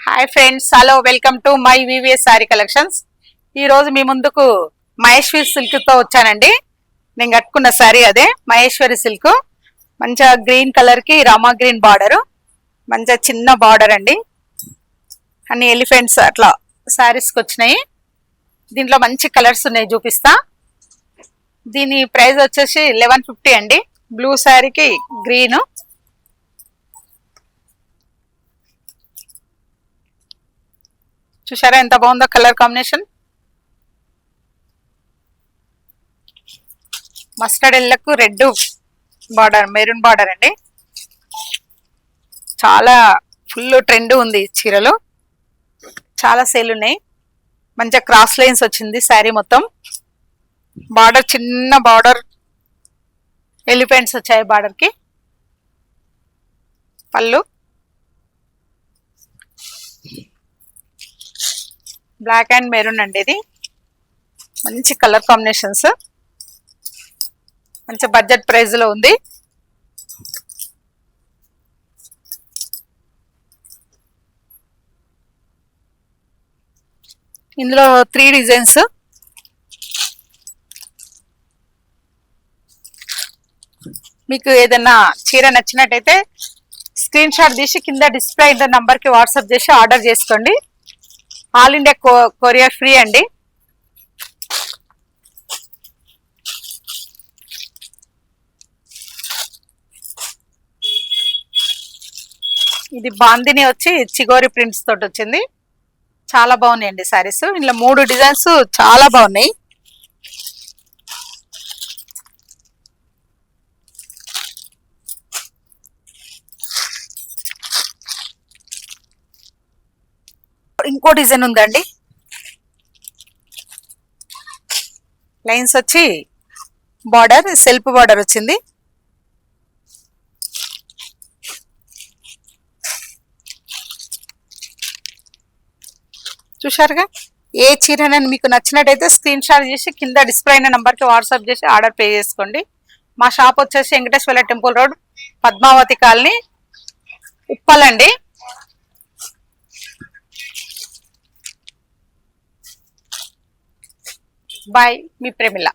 Hi friends, hello, welcome to my VVS sorry collections. ఈ రోజు మీ ముందుకు మహేశ్వరి సిల్క్ తో వచ్చానండి. నేను కట్టుకున్న సారీ అదే మహేశ్వరి సిల్క్. మంచిగా గ్రీన్ కలర్ కి రామా గ్రీన్ బార్డర్, మంచిగా చిన్న బార్డర్ అండి. అన్ని ఎలిఫెంట్స్ అట్లా సారీస్కి వచ్చినాయి. దీంట్లో మంచి కలర్స్ ఉన్నాయి, చూపిస్తా. దీని ప్రైస్ వచ్చేసి 1150 అండి. బ్లూ శారీకి గ్రీన్. చూసారా ఎంత బాగుందో కలర్ కాంబినేషన్. మస్టర్డ్ ఎల్లకు రెడ్ బార్డర్, మెరూన్ బార్డర్ అండి. చాలా ఫుల్ ట్రెండ్ ఉంది చీరలు, చాలా సేల్ ఉన్నాయి. మంచిగా క్రాస్ లైన్స్ వచ్చింది శారీ మొత్తం. బార్డర్ చిన్న బార్డర్, ఎలిఫెంట్స్ వచ్చాయి బార్డర్ కి. పళ్ళు బ్లాక్ అండ్ మెరూన్ అండి. ఇది మంచి కలర్ కాంబినేషన్స్, మంచి బడ్జెట్ ప్రైస్ లో ఉంది. ఇందులో 3 డిజైన్స్. మీకు ఏదైనా చీర నచ్చినట్టయితే స్క్రీన్ షాట్ తీసి కింద డిస్ప్లే అయిన నంబర్ కి వాట్సాప్ చేసి ఆర్డర్ చేసుకోండి. ఆల్ ఇండియా కొరియర్ ఫ్రీ అండి. ఇది బాందిని వచ్చి చిగోరి ప్రింట్స్ తోటి వచ్చింది. చాలా బాగున్నాయండి సారీస్. ఇందులో 3 డిజైన్స్ చాలా బాగున్నాయి. ఇంకో డిజైన్ ఉందండి. లైన్స్ వచ్చి బార్డర్, సెల్ఫ్ బార్డర్ వచ్చింది. చూశారుగా. ఏ చీరనని మీకు నచ్చినట్టయితే స్క్రీన్ షాట్ చేసి కింద డిస్ప్లే అయిన నంబర్కి వాట్సాప్ చేసి ఆర్డర్ పే చేసుకోండి. మా షాప్ వచ్చేసి Venkateswara temple road, Padmavati colony, Uppal అండి. బాయ్, మీ ప్రేమిల.